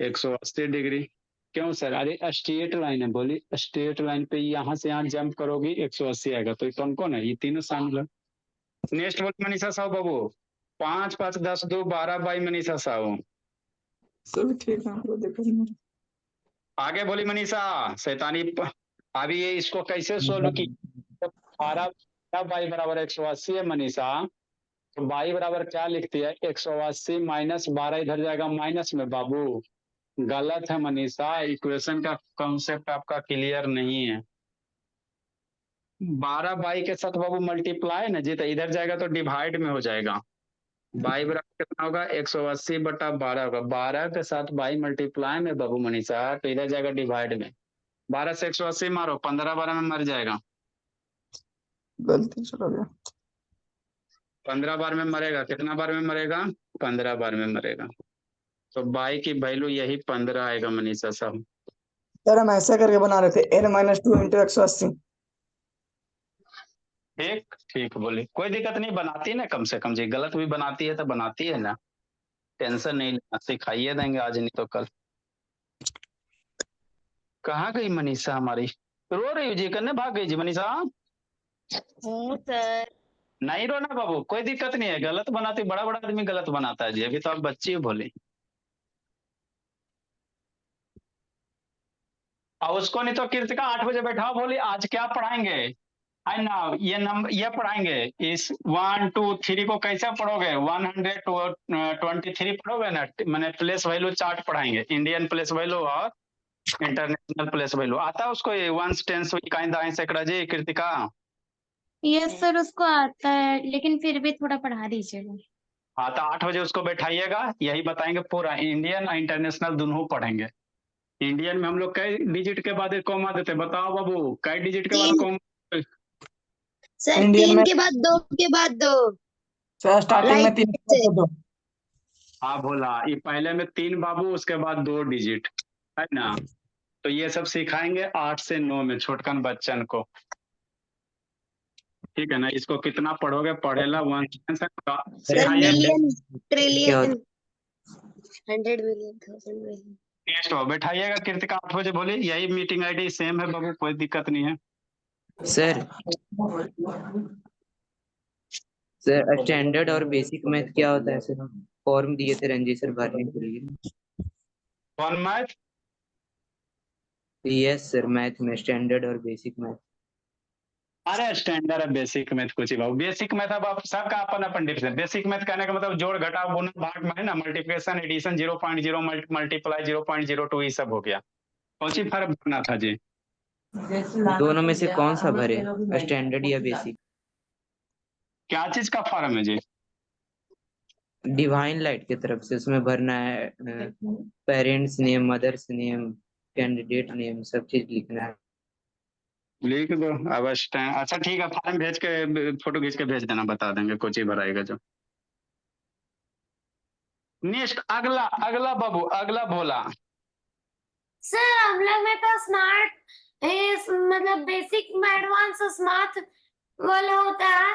A: 180 डिग्री। क्यों सर? अरे स्ट्रेट लाइन है, बोली स्ट्रेट लाइन पे यहाँ से यहाँ जंप करोगी 180 आएगा। तो ये कौन कौन है? ये तीनों शामिल है। नेक्स्ट बोल मनीषा साहू बाबू 5 5 10 2 12 बाई मनीषा साहू।
F: सब ठीक है आपको देखो।
A: आगे बोली मनीषा शैतानी अभी ये इसको कैसे सोल्व की? 12 बाई बराबर 180 है मनीषा, तो बाई बराबर क्या लिखती है 180 माइनस 12 इधर जाएगा माइनस में बाबू। गलत है मनीषा, इक्वेशन का कॉन्सेप्ट आपका क्लियर नहीं है। 12 बाई के साथ बाबू मल्टीप्लाई ना जी, तो इधर जाएगा तो डिवाइड में हो जाएगा। बाई बराबर कितना होगा 180/12 होगा। 12 के साथ बाई मल्टीप्लाई में बाबू मनीषा, तो इधर जाएगा डिवाइड में। 12 से 180 मारो, 15/12 में मर जाएगा।
F: गलती चला गया।
A: 15 बार में मरेगा, कितना बार में मरेगा? 15 बार में मरेगा। तो बाई की वैल्यू यही 15 आएगा मनीषा साहब।
F: सर हम ऐसे करके बना रहे थे n-2 इंटू 180।
A: ठीक ठीक बोली, कोई दिक्कत नहीं, बनाती ना कम से कम जी। गलत भी बनाती है तो बनाती है ना, टेंशन नहीं लेना, सिखाइए देंगे आज नहीं तो कल। कहाँ गई मनीषा हमारी? रो रही हो जी? करने भाग गई जी मनीषा?
B: हूँ सर।
A: नहीं रोना बाबू, कोई दिक्कत नहीं है। गलत बनाती, बड़ा बड़ा आदमी गलत बनाता है जी, अभी तो आप बच्ची हो भोली। और उसको नहीं तो कृतिका 8 बजे बैठाओ, बोली आज क्या पढ़ाएंगे, है ना। ये नंबर ये पढ़ाएंगे, इस 1 2 3 को कैसे पढ़ोगे? 123 पढ़ोगे ना, मैंने प्लेस वैल्यू चार्ट पढ़ाएंगे, इंडियन प्लेस वैल्यू और इंटरनेशनल प्लेस वैल्यू। आता है उसको ये वंस टेंस इकाई दाएं सैकड़ा जी कृतिका?
D: यस सर उसको आता है, लेकिन फिर भी थोड़ा पढ़ा दीजिएगा।
A: हाँ तो 8 बजे उसको बैठाइएगा, यही बताएंगे पूरा इंडियन और इंटरनेशनल दोनों पढ़ेंगे। इंडियन में हम लोग कई डिजिट के बाद कॉमा देते, बताओ बाबू कई डिजिट के बाद
C: 3
A: कॉमा?
C: सर
F: इंडियन
C: 3
F: में
C: के बाद 2 के बाद 2।
F: सर स्टार्टिंग में
C: राइट
F: 3
C: से।
F: दो।
A: हाँ भोला, ये पहले में 3 बाबू, उसके बाद 2 डिजिट, है ना। तो ये सब सिखाएंगे 8 से 9 में छोटकन बच्चन को, ठीक है ना। इसको कितना पढ़ोगे? पढ़ेला 1
C: सर
A: सिखाइए।
C: Million, trillion, 100 million, 1000 million.
A: Test हो बैठाइएगा कृतिका 8 बजे, बोली यही मीटिंग आईडी सेम है बाबू, कोई दिक्कत नहीं है।
H: सर स्टैंडर्ड और बेसिक मैथ क्या होता है सर? फॉर्म दिए थे रंजीत सर भरने के लिए।
A: कौन मैथ?
H: यस सर, मैथ में स्टैंडर्ड और बेसिक मैथ।
A: अरे स्टैंडर्ड है बेसिक मैथ कुछ ही बाबू। बेसिक मैथ अब आप सबका अपन अपन डिफरेंस। बेसिक मैथ कहने का मतलब जोड़ घटाव गुणा भाग में है ना, मल्टीप्लिकेशन एडिशन 0.0 मल्टीप्लाई 0.02 ये सब हो गया। कौन सी फर्क भरना था जी?
H: दोनों में से कौन सा भरे, स्टैंडर्ड या बेसिक?
A: क्या चीज का फॉर्म है जी?
H: डिवाइन लाइट की तरफ से उसमें भरना है, parents name, mother's name, candidate name, सब चीज लिखना है।
A: लिख दो अवश्य। अच्छा ठीक है, फॉर्म भेज के फोटो खींच के भेज देना, बता देंगे कुछ ही भराएगा जो। नेक्स्ट अगला अगला बाबू, अगला भोला।
B: सर हम लोग में तो स्मार्ट मतलब बेसिक में एडवांस स्मार्ट वाला होता है।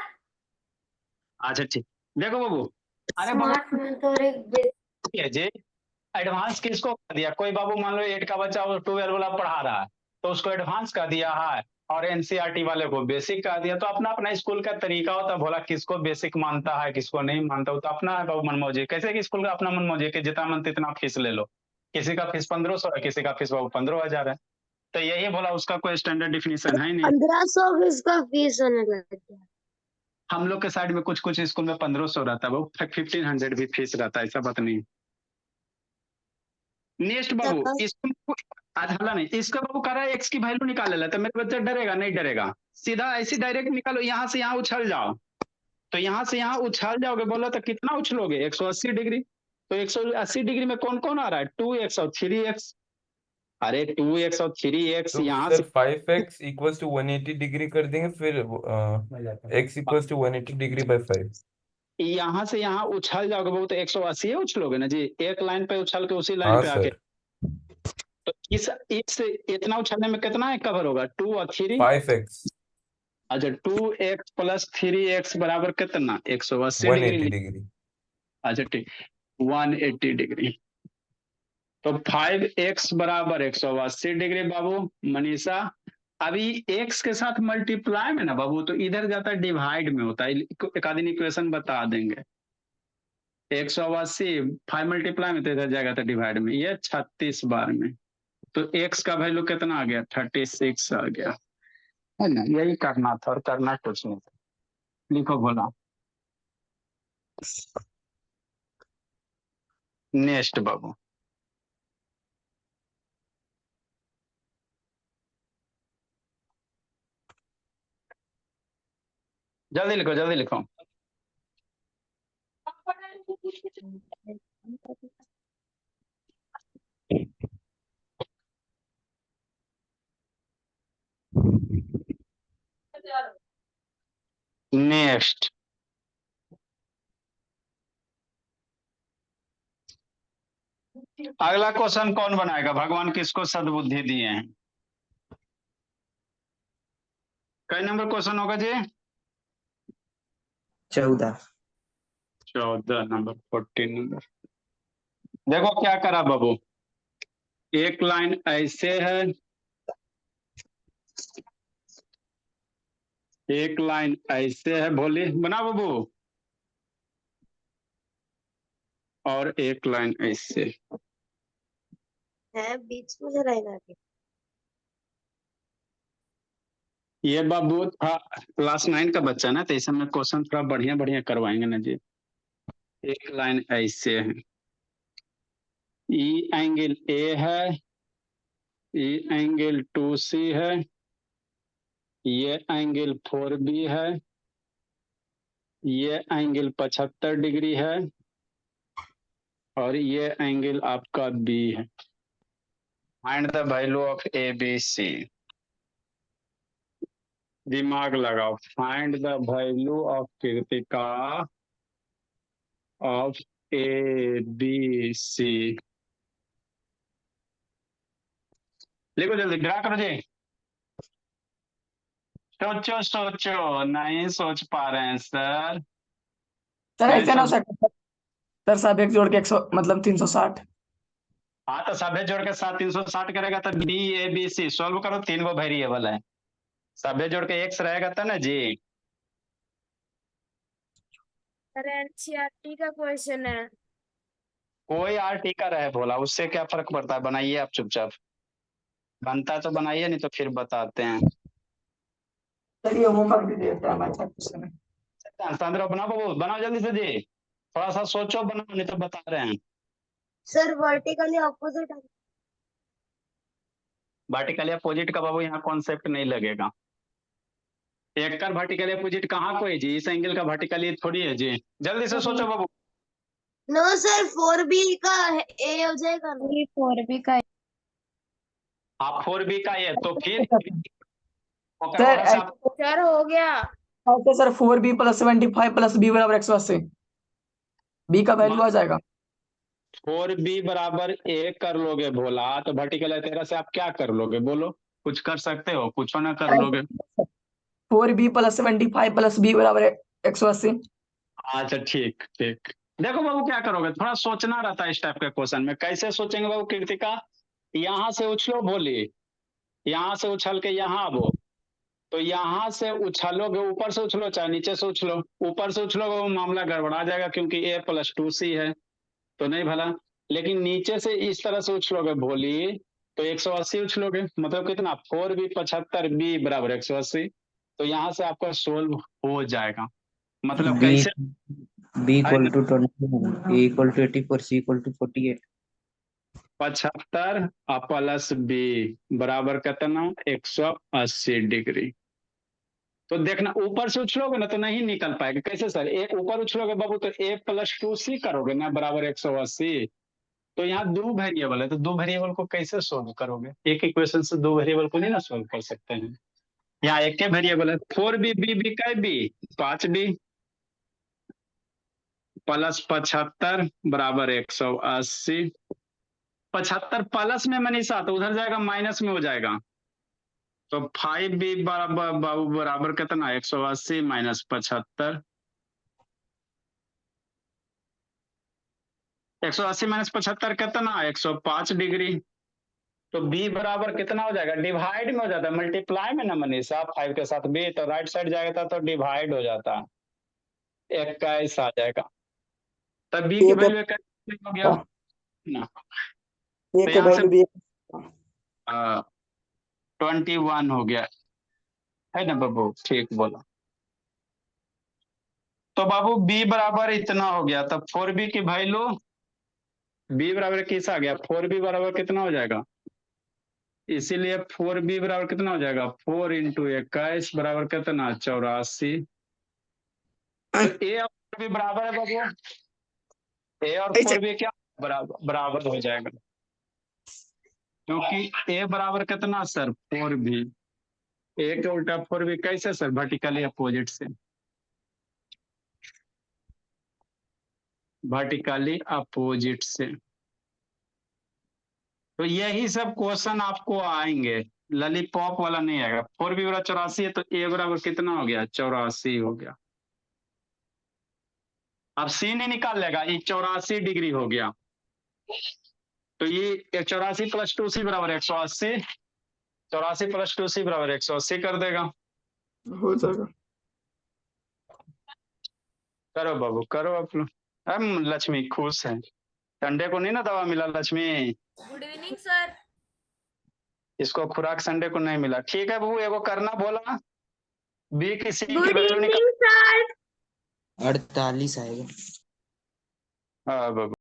A: अच्छा ठीक, देखो बाबू, अरे बाबू
B: स्मार्ट में तो एक
A: जी एडवांस किसको कर दिया? कोई बाबू मान लो 8 का बच्चा वो 12 वाला पढ़ा रहा है तो उसको एडवांस कर दिया है, और एनसीईआरटी वाले को बेसिक कर दिया। तो अपना अपना स्कूल का तरीका होता है भोला, किसको बेसिक मानता है किसको नहीं मानता, वो तो अपना है बाबू मनमौजी। कैसे कि स्कूल का अपना मनमौजी कि जितना मन तितना फीस ले लो। किसी का फीस 1500 है, किसी का फीस बाबू 15,000 है। तो यही बोला, उसका कोई स्टैंडर्ड डिफिनेशन है नहीं।
C: 1500 इसका फीस होने लग गया।
A: हम लोग के साइड में कुछ कुछ स्कूल में 1500 रहता है बाबू, 1500 भी फीस रहता है, ऐसा बात नहीं। नेक्स्ट बाबू, इसको आज हल्ला नहीं, इसका बाबू कह रहा है एक्स की वैल्यू निकाल ले, तो मेरा बच्चा डरेगा नहीं? डरेगा? सीधा ऐसे डायरेक्ट निकालो, यहाँ से यहाँ उछल जाओ। तो यहाँ से यहाँ उछल जाओगे, बोलो तो कितना उछलोगे? 180 डिग्री। तो 180 डिग्री में कौन कौन आ रहा है? 2x और 3x। अरे 2x और 3x
E: तो
A: यहाँ
E: सर
A: से
E: 5x इक्वल्स टू 180 डिग्री कर देंगे, फिर x equals to 180 degree by 5।
A: यहाँ से यहाँ उछल जाओगे वो तो 180 उछलोगे ना जी, एक लाइन पे उछल के उसी लाइन
E: हाँ
A: पे आके।
E: सर,
A: तो इस इतना उछलने में कितना है कवर होगा, 2 और 3।
E: 5x
A: अच्छा 2x प्लस 3x बराबर कितना, 180 डिग्री।
E: 180 डिग्री।
A: अच्छा ठीक, 180 डिग्री। तो 5x बराबर 180 डिग्री बाबू मनीषा। अभी x के साथ मल्टीप्लाई में ना बाबू, तो इधर जाता है डिवाइड में होता है, एक आधी इक्वेशन बता देंगे। 180 5 मल्टीप्लाई में तो इधर जाएगा तो डिवाइड में, ये 36 बार में। तो x का वैल्यू कितना आ गया, 36 आ गया, है ना। यही करना था और करना कुछ नहीं था। लिखो बोला नेक्स्ट बाबू। जल्दी लिखो जल्दी लिखो। नेक्स्ट अगला क्वेश्चन कौन बनाएगा, भगवान किसको सद्बुद्धि दिए हैं। कई नंबर क्वेश्चन होगा जी,
H: 14।
A: 14 नंबर, 14 नंबर। देखो क्या करा बाबू, एक लाइन ऐसे है, एक लाइन ऐसे है, भोली बना बाबू, और एक लाइन ऐसे।
C: है बीच में जरा आगे।
A: ये बाबू था क्लास 9 का बच्चा ना, तो इस समय क्वेश्चन थोड़ा बढ़िया बढ़िया करवाएंगे ना जी। एक लाइन ऐसे है, ई एंगल ए है, ई एंगल 2C है, ये एंगल 4B है, ये एंगल 75 डिग्री है, और ये एंगल आपका B है। Find the value of ABC। दिमाग लगाओ, find the value of Kritika of ABC। लिखो जल्दी, ड्रा करो जी। सोचो सोचो, नहीं सोच पा रहे हैं सर।
F: सर
A: नहीं
F: ऐसे ना हो
A: सोच,
F: सकता सर, सब एक जोड़ के 100 मतलब 360।
A: हाँ तो सभे जोड़ के साथ 360 करेगा तो BABC सॉल्व करो, 3 गो वेरिएबल है, सभे जोड़ के x रहेगा तो ना जी।
B: अरे एनसीईआरटी का क्वेश्चन है।
A: कोई आर का रहे भोला, उससे क्या फर्क पड़ता है, बनाइए आप चुपचाप, बनता तो बनाइए, नहीं तो फिर बताते हैं।
F: सर ये होमवर्क भी देता है हमारे साथ क्वेश्चन है।
A: संद्र बनाओ बाबू, बनाओ जल्दी से जी, थोड़ा सा सोचो बनाओ, नहीं तो बता रहे हैं।
C: सर वर्टिकली ऑपोजिट है।
A: वर्टिकल अपोजिट का बाबू यहाँ कॉन्सेप्ट नहीं लगेगा। एक का वर्टिकल अपोजिट कहाँ को है जी, इस एंगल का वर्टिकल थोड़ी है जी। जल्दी से सोचो बाबू।
C: नो सर 4B का ए हो जाएगा ना।
D: ये 4B का
A: आप 4B का ये तो फिर वो क्या
F: सर
A: वहां से आप
B: सर हो गया।
F: ऐसे sir 4B plus 75 plus B बराबर 180, B का वैल्यू आ जाएगा।
A: 4B बराबर A कर लोगे भोला, तो वर्टिकल है तेरह से आप क्या कर लोगे, बोलो कुछ कर सकते हो, कुछ ना कर लोगे।
F: 4B प्लस 75 प्लस B बराबर 180।
A: अच्छा ठीक ठीक। देखो बाबू क्या करोगे, थोड़ा सोचना रहता है इस टाइप के क्वेश्चन में। कैसे सोचेंगे बाबू कृतिका, यहाँ से उछलो भोली, यहाँ से उछल के यहाँ आवो, तो यहाँ से उछलोगे, ऊपर से उछलो चाहे नीचे से उछलो, ऊपर से उछलोगे वो मामला गड़बड़ा जाएगा क्योंकि A + 2C है तो नहीं भला। लेकिन नीचे से इस तरह से उछलोगे भोली तो 180 उछलोगे, मतलब कितना, 4B 75B बराबर 180। तो यहाँ से आपका सोल्व हो जाएगा, मतलब
H: B
A: कैसे
H: B equal to 21, A equal to 84, C equal to 48।
A: 75 plus B बराबर कितना, 180 डिग्री। तो देखना ऊपर से उछलोगे ना तो नहीं निकल पाएगा। कैसे सर, एक ऊपर उछलोगे बाबू तो A + 2C करोगे ना बराबर 180, तो यहाँ दो वेरिएबल है, तो दो वेरिएबल को कैसे सोल्व करोगे? एक इक्वेशन से दो वेरिएबल को नहीं ना सोल्व कर सकते हैं। यहाँ एक के वेरिएबल है 4b b का b 5b प्लस 75 बराबर 180। 75 प्लस में मनीषा, तो उधर जाएगा माइनस में हो जाएगा। तो 5b बराबर कितना? 180 माइनस 75। 180 माइनस 75 कितना? 105 डिग्री। तो b बराबर कितना हो जाएगा? डिवाइड में हो जाता है, मल्टीप्लाई में ना मनीषा 5 के साथ b, तो राइट साइड जाएगा तो डिवाइड हो जाता, 21 आ जाएगा। तब b की
F: एक
A: वैल्यू 21 हो गया ना।
F: एक
A: यहाँ से
F: वैल्यू भी
A: 21 हो गया है ना बाबू? ठीक बोला। तो बाबू b बराबर इतना हो गया, तब 4b की वैल्यू b बराबर किस आ गया? 4b बराबर कितना हो जाएगा? इसीलिए 4b बराबर कितना हो जाएगा? 4 इंटू 21 बराबर कितना? 84। तो a और 4b बराबर है बाबू, a और 4b क्या बराबर हो जाएगा? क्योंकि a बराबर कितना सर? 4b। a के उल्टा 4b कैसे सर? वर्टिकली अपोजिट से, वर्टिकली अपोजिट से। तो यही सब क्वेश्चन आपको आएंगे, ललीपॉप वाला नहीं आएगा। 4b बराबर 84 है, तो a बराबर कितना हो गया? 84 हो गया। अब c नहीं निकाल लेगा, ये 84 डिग्री हो गया। तो ये 84 प्लस 2c बराबर 180, 84 प्लस 2c बराबर 180 कर देगा।
F: हो जाएगा।
A: करो बाबू करो आप लोग। हम लक्ष्मी खुश है, संडे को नहीं ना दवा मिला लक्ष्मी,
G: गुड इवनिंग सर।
A: इसको खुराक संडे को नहीं मिला। ठीक है बाबू, एगो करना बोला, बी की सी की
C: गुड
A: वैल्यू निकाल।
C: Evening sir.
H: 48 आएगा।
A: हाँ बाबू।